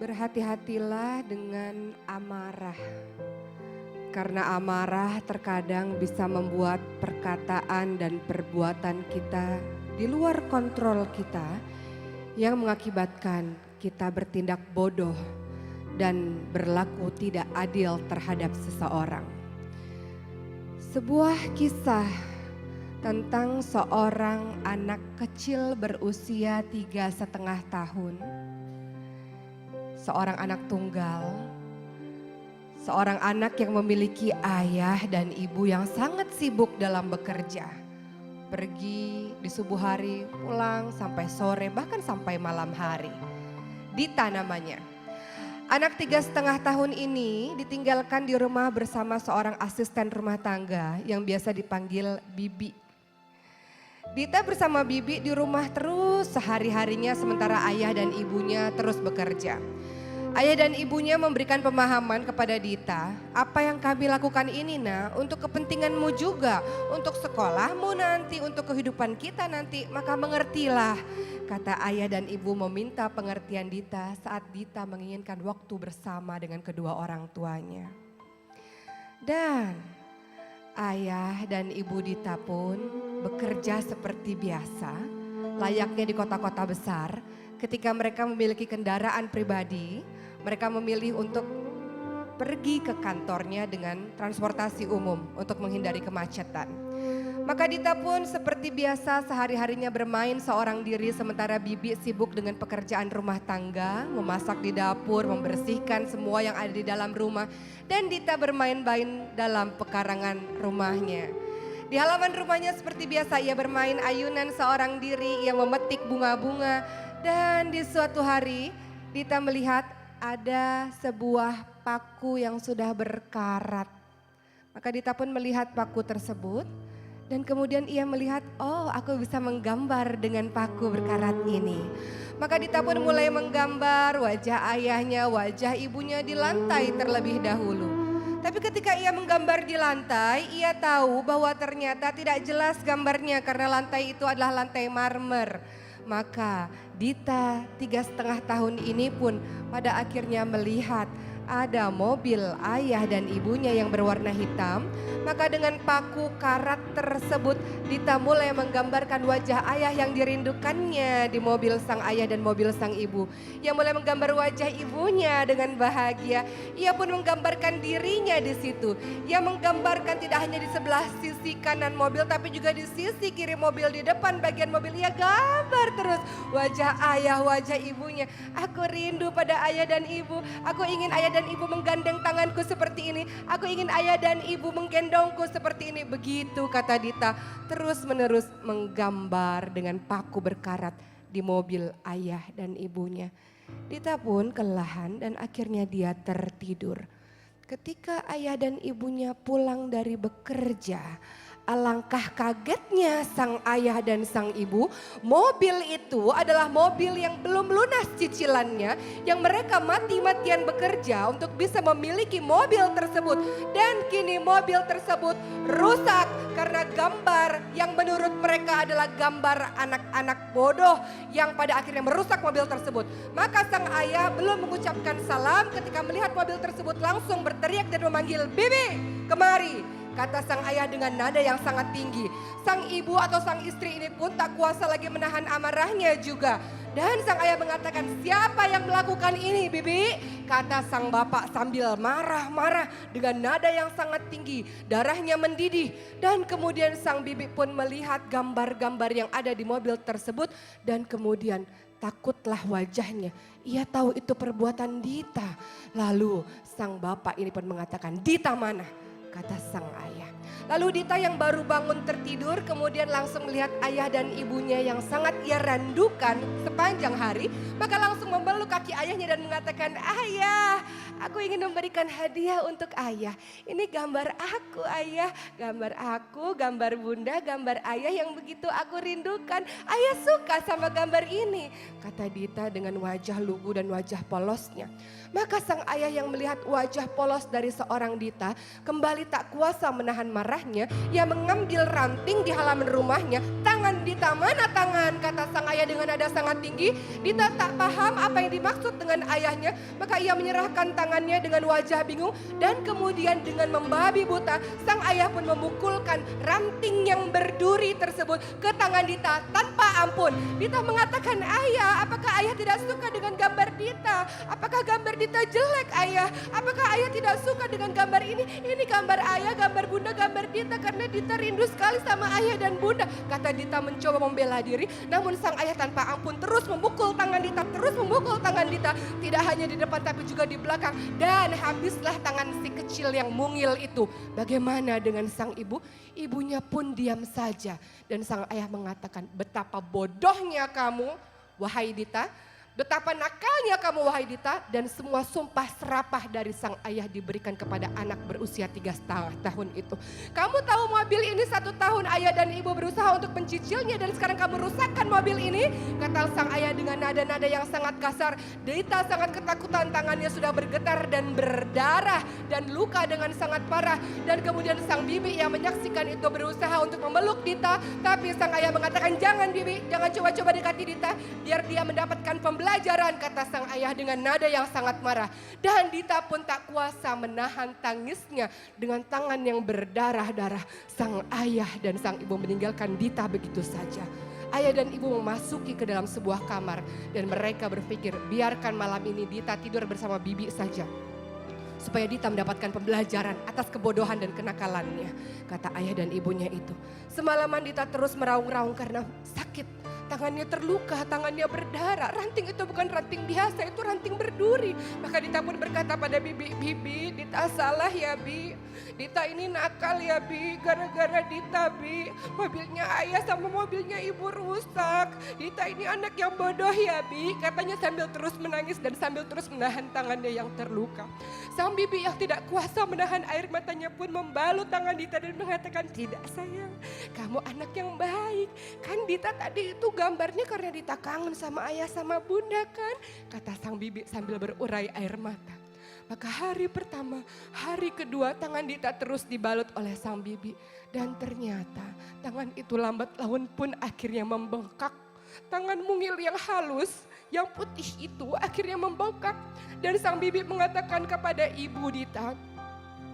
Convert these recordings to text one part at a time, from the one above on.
Berhati-hatilah dengan amarah, karena amarah terkadang bisa membuat perkataan dan perbuatan kita di luar kontrol kita yang mengakibatkan kita bertindak bodoh dan berlaku tidak adil terhadap seseorang. Sebuah kisah tentang seorang anak kecil berusia 3,5 tahun. Seorang anak tunggal, seorang anak yang memiliki ayah dan ibu yang sangat sibuk dalam bekerja. Pergi di subuh hari, pulang sampai sore, bahkan sampai malam hari. Dita namanya. Anak 3,5 tahun ini ditinggalkan di rumah bersama seorang asisten rumah tangga yang biasa dipanggil Bibi. Dita bersama Bibi di rumah terus sehari-harinya sementara ayah dan ibunya terus bekerja. Ayah dan ibunya memberikan pemahaman kepada Dita, apa yang kami lakukan ini nak, untuk kepentinganmu juga, untuk sekolahmu nanti, untuk kehidupan kita nanti, maka mengertilah. Kata ayah dan ibu meminta pengertian Dita saat Dita menginginkan waktu bersama dengan kedua orang tuanya. Dan ayah dan ibu Dita pun bekerja seperti biasa, layaknya di kota-kota besar. Ketika mereka memiliki kendaraan pribadi, mereka memilih untuk pergi ke kantornya dengan transportasi umum untuk menghindari kemacetan. Maka Dita pun seperti biasa sehari-harinya bermain seorang diri sementara Bibi sibuk dengan pekerjaan rumah tangga, memasak di dapur, membersihkan semua yang ada di dalam rumah. Dan Dita bermain-main dalam pekarangan rumahnya. Di halaman rumahnya seperti biasa ia bermain ayunan seorang diri, ia memetik bunga-bunga. Dan di suatu hari Dita melihat ada sebuah paku yang sudah berkarat. Maka Dita pun melihat paku tersebut dan kemudian ia melihat, oh aku bisa menggambar dengan paku berkarat ini. Maka Dita pun mulai menggambar wajah ayahnya, wajah ibunya di lantai terlebih dahulu. Tapi ketika ia menggambar di lantai, ia tahu bahwa ternyata tidak jelas gambarnya karena lantai itu adalah lantai marmer. Maka Dita 3,5 tahun ini pun pada akhirnya melihat ada mobil ayah dan ibunya yang berwarna hitam. Maka dengan paku karat tersebut Dita mulai menggambarkan wajah ayah yang dirindukannya di mobil sang ayah dan mobil sang ibu. Ia mulai menggambar wajah ibunya dengan bahagia. Ia pun menggambarkan dirinya di situ. Ia menggambarkan tidak hanya di sebelah sisi kanan mobil tapi juga di sisi kiri mobil, di depan bagian mobil. Ia gambar terus wajah ayah, wajah ibunya. Aku rindu pada ayah dan ibu. Aku ingin ayah dan ibu menggandeng tanganku seperti ini. Aku ingin ayah dan ibu menggendongku seperti ini. Begitu kata Dita, terus menerus menggambar dengan paku berkarat di mobil ayah dan ibunya. Dita pun kelelahan dan akhirnya dia tertidur. Ketika ayah dan ibunya pulang dari bekerja, alangkah kagetnya sang ayah dan sang ibu. Mobil itu adalah mobil yang belum lunas cicilannya, yang mereka mati-matian bekerja untuk bisa memiliki mobil tersebut. Dan kini mobil tersebut rusak karena gambar yang menurut mereka adalah gambar anak-anak bodoh yang pada akhirnya merusak mobil tersebut. Maka sang ayah belum mengucapkan salam ketika melihat mobil tersebut langsung berteriak dan memanggil, "Bibi, kemari!" Kata sang ayah dengan nada yang sangat tinggi. Sang ibu atau sang istri ini pun tak kuasa lagi menahan amarahnya juga. Dan sang ayah mengatakan, "Siapa yang melakukan ini, Bibi?" Kata sang bapak sambil marah-marah dengan nada yang sangat tinggi. Darahnya mendidih. Dan kemudian sang bibi pun melihat gambar-gambar yang ada di mobil tersebut. Dan kemudian takutlah wajahnya. Ia tahu itu perbuatan Dita. Lalu sang bapak ini pun mengatakan, "Dita mana?" Kata sang ayah. Lalu Dita yang baru bangun tertidur kemudian langsung melihat ayah dan ibunya yang sangat ia rindukan sepanjang hari. Maka langsung memeluk kaki ayahnya dan mengatakan, "Ayah, aku ingin memberikan hadiah untuk ayah. Ini gambar aku ayah, gambar aku, gambar bunda, gambar ayah yang begitu aku rindukan. Ayah suka sama gambar ini." Kata Dita dengan wajah lugu dan wajah polosnya. Maka sang ayah yang melihat wajah polos dari seorang Dita kembali sekali tak kuasa menahan marahnya, ia mengambil ranting di halaman rumahnya. Tangan Dita, mana tangan? Kata sang ayah dengan nada sangat tinggi. Dita tak paham apa yang dimaksud dengan ayahnya, maka ia menyerahkan tangannya dengan wajah bingung. Dan kemudian dengan membabi buta, sang ayah pun memukulkan ranting yang berduri tersebut ke tangan Dita tanpa ampun. Dita mengatakan, ayah, apakah ayah tidak suka dengan gambar Dita? Apakah gambar Dita jelek, ayah? Apakah ayah tidak suka dengan gambar ini? Ini gambar ayah, gambar bunda, gambar Dita, karena Dita rindu sekali sama ayah dan bunda. Kata Dita mencoba membela diri, namun sang ayah tanpa ampun terus memukul tangan Dita, terus memukul tangan Dita. Tidak hanya di depan tapi juga di belakang. Dan habislah tangan si kecil yang mungil itu. Bagaimana dengan sang ibu? Ibunya pun diam saja. Dan sang ayah mengatakan, betapa bodohnya kamu, wahai Dita. Betapa nakalnya kamu, wahai Dita. Dan semua sumpah serapah dari sang ayah diberikan kepada anak berusia 3,5 tahun itu. Kamu tahu mobil ini 1 tahun ayah dan ibu berusaha untuk mencicilnya, dan sekarang kamu rusakkan mobil ini? Kata sang ayah dengan nada-nada yang sangat kasar. Dita sangat ketakutan, tangannya sudah bergetar dan berdarah dan luka dengan sangat parah. Dan kemudian sang bibi yang menyaksikan itu berusaha untuk memeluk Dita. Tapi sang ayah mengatakan, jangan bibi, jangan coba-coba dekati Dita, biar dia mendapatkan pembelajaran, kata sang ayah dengan nada yang sangat marah. Dan Dita pun tak kuasa menahan tangisnya. Dengan tangan yang berdarah-darah, sang ayah dan sang ibu meninggalkan Dita begitu saja. Ayah dan ibu memasuki ke dalam sebuah kamar dan mereka berpikir, biarkan malam ini Dita tidur bersama bibi saja, supaya Dita mendapatkan pembelajaran atas kebodohan dan kenakalannya. Kata ayah dan ibunya itu. Semalaman Dita terus meraung-raung karena sakit. Tangannya terluka, tangannya berdarah. Ranting itu bukan ranting biasa, itu ranting berduri. Maka Dita pun berkata pada bibi, bibi, Dita salah ya bi. Dita ini nakal ya bi, gara-gara Dita bi. Mobilnya ayah sama mobilnya ibu rusak. Dita ini anak yang bodoh ya bi. Katanya sambil terus menangis dan sambil terus menahan tangannya yang terluka. Sang bibi yang tidak kuasa menahan air matanya pun membalut tangan Dita dan mengatakan, tidak sayang, kamu anak yang baik. Kan Dita tadi itu gambarnya karena Dita kangen sama ayah sama bunda kan? Kata sang bibi sambil berurai air mata. Maka hari pertama, hari kedua tangan Dita terus dibalut oleh sang bibi. Dan ternyata tangan itu lambat laun pun akhirnya membengkak. Tangan mungil yang halus, yang putih itu akhirnya membengkak. Dan sang bibi mengatakan kepada ibu Dita,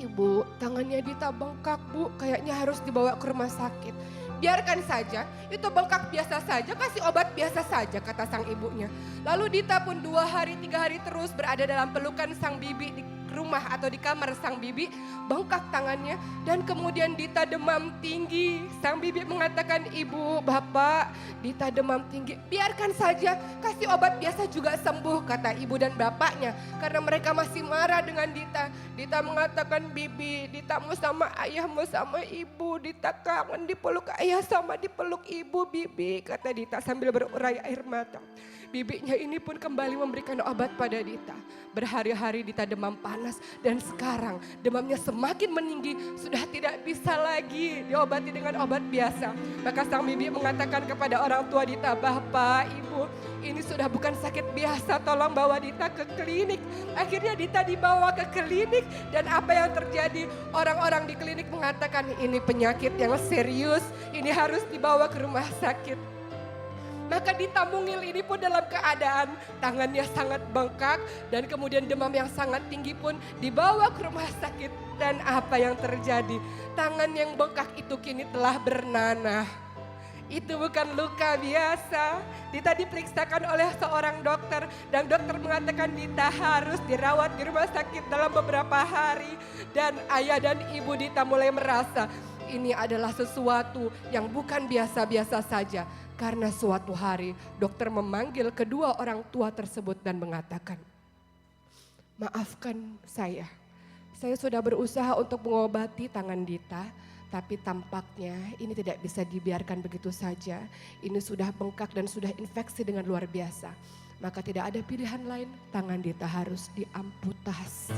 ibu, tangannya Dita bengkak bu, kayaknya harus dibawa ke rumah sakit. Biarkan saja, itu bengkak biasa saja, kasih obat biasa saja, kata sang ibunya. Lalu Dita pun 2 hari 3 hari terus berada dalam pelukan sang bibi di rumah atau di kamar sang bibi, bengkak tangannya. Dan kemudian Dita demam tinggi. Sang bibi mengatakan, ibu, bapak, Dita demam tinggi. Biarkan saja, kasih obat biasa juga sembuh, kata ibu dan bapaknya. Karena mereka masih marah dengan Dita. Dita mengatakan, bibi, Dita mau sama ayah, mau sama ibu. Dita kangen dipeluk ayah sama dipeluk ibu, bibi, kata Dita sambil berurai air mata. Bibinya ini pun kembali memberikan obat pada Dita. Berhari-hari Dita demam panas dan sekarang demamnya semakin meninggi, sudah tidak bisa lagi diobati dengan obat biasa. Maka sang bibi mengatakan kepada orang tua Dita, bapak, ibu, ini sudah bukan sakit biasa, tolong bawa Dita ke klinik. Akhirnya Dita dibawa ke klinik dan apa yang terjadi? Orang-orang di klinik mengatakan ini penyakit yang serius, ini harus dibawa ke rumah sakit. Maka Dita mungil ini pun dalam keadaan tangannya sangat bengkak dan kemudian demam yang sangat tinggi pun dibawa ke rumah sakit. Dan apa yang terjadi? Tangan yang bengkak itu kini telah bernanah. Itu bukan luka biasa. Dita diperiksakan oleh seorang dokter dan dokter mengatakan Dita harus dirawat di rumah sakit dalam beberapa hari. Dan ayah dan ibu Dita mulai merasa ini adalah sesuatu yang bukan biasa-biasa saja. Karena suatu hari dokter memanggil kedua orang tua tersebut dan mengatakan, maafkan saya sudah berusaha untuk mengobati tangan Dita, tapi tampaknya ini tidak bisa dibiarkan begitu saja. Ini sudah bengkak dan sudah infeksi dengan luar biasa. Maka tidak ada pilihan lain, tangan Dita harus diamputasi.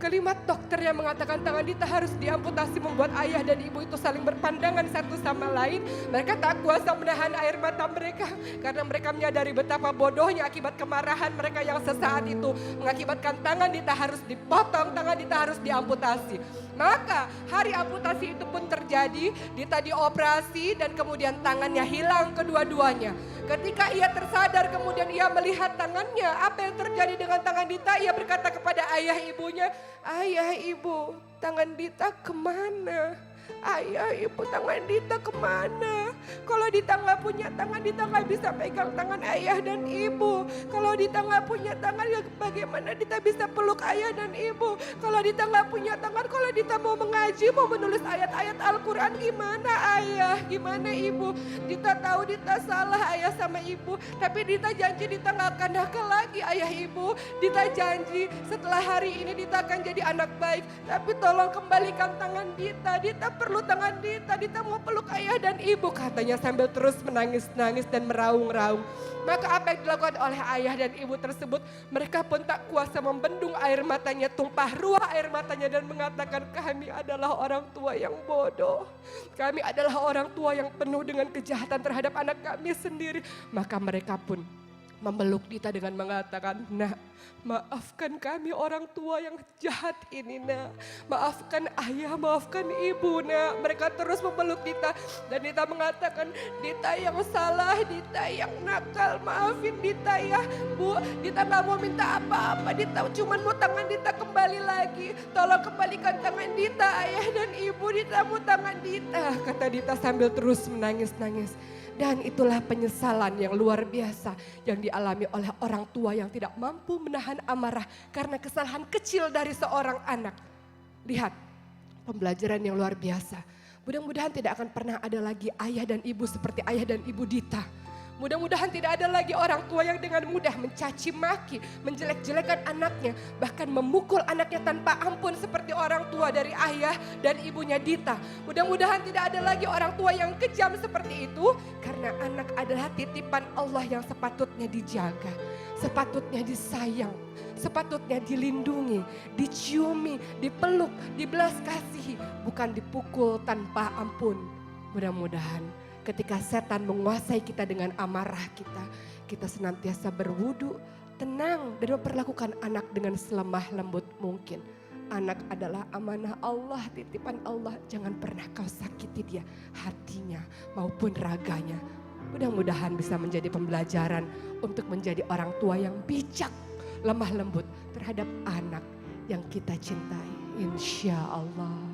Kalimat dokter yang mengatakan tangan Dita harus diamputasi membuat ayah dan ibu itu saling berpandangan satu sama lain. Mereka tak kuasa menahan air mata mereka karena mereka menyadari betapa bodohnya akibat kemarahan mereka yang sesaat itu mengakibatkan tangan Dita harus dipotong, tangan Dita harus diamputasi. Maka hari amputasi itu pun terjadi, Dita dioperasi dan kemudian tangannya hilang kedua-duanya. Ketika ia tersadar kemudian ia melihat tangannya, apa yang terjadi dengan tangan Dita? Ia berkata kepada ayah ibunya, "Ayah ibu, tangan Dita kemana? Ayah ibu, tangan Dita kemana? Kalau Dita nggak punya tangan, Dita nggak bisa pegang tangan ayah dan ibu. Kalau Dita nggak punya tangan, ya bagaimana Dita bisa peluk ayah dan ibu? Kalau Dita nggak punya tangan, kalau Dita mau mengaji, mau menulis ayat-ayat Al-Quran, gimana ayah? Gimana ibu?" Dita tahu Dita salah ayah sama ibu, tapi Dita janji Dita nggak akan nakal lagi ayah ibu. Dita janji setelah hari ini Dita akan jadi anak baik, tapi tolong kembalikan tangan Dita. Dita perlu tangan Dita, Dita mau peluk ayah dan ibu, katanya sambil terus menangis-nangis dan meraung-raung. Maka apa yang dilakukan oleh ayah dan ibu tersebut, mereka pun tak kuasa membendung air matanya, tumpah ruah air matanya dan mengatakan, "Kami adalah orang tua yang bodoh. Kami adalah orang tua yang penuh dengan kejahatan terhadap anak kami sendiri." Maka mereka pun memeluk Dita dengan mengatakan, "Nak, maafkan kami orang tua yang jahat ini, Nak. Maafkan ayah, maafkan ibu, Nak." Mereka terus memeluk Dita dan Dita mengatakan, "Dita yang salah, Dita yang nakal, maafin Dita ya Bu. Dita gak mau minta apa-apa, Dita cuma mau tangan Dita kembali lagi. Tolong kembalikan tangan Dita ayah dan ibu, Dita mau tangan Dita," kata Dita sambil terus menangis-nangis. Dan itulah penyesalan yang luar biasa yang dialami oleh orang tua yang tidak mampu menahan amarah karena kesalahan kecil dari seorang anak. Lihat pembelajaran yang luar biasa. Mudah-mudahan tidak akan pernah ada lagi ayah dan ibu seperti ayah dan ibu Dita. Mudah-mudahan tidak ada lagi orang tua yang dengan mudah mencaci maki, menjelek-jelekan anaknya, bahkan memukul anaknya tanpa ampun seperti orang tua dari ayah dan ibunya Dita. Mudah-mudahan tidak ada lagi orang tua yang kejam seperti itu, karena anak adalah titipan Allah yang sepatutnya dijaga, sepatutnya disayang, sepatutnya dilindungi, diciumi, dipeluk, dibelas kasihi, bukan dipukul tanpa ampun. Mudah-mudahan ketika setan menguasai kita dengan amarah kita, kita senantiasa berwudu, tenang dan memperlakukan anak dengan selemah lembut mungkin. Anak adalah amanah Allah, titipan Allah. Jangan pernah kau sakiti dia, hatinya maupun raganya. Mudah-mudahan bisa menjadi pembelajaran untuk menjadi orang tua yang bijak, lemah lembut terhadap anak yang kita cintai. Insya Allah.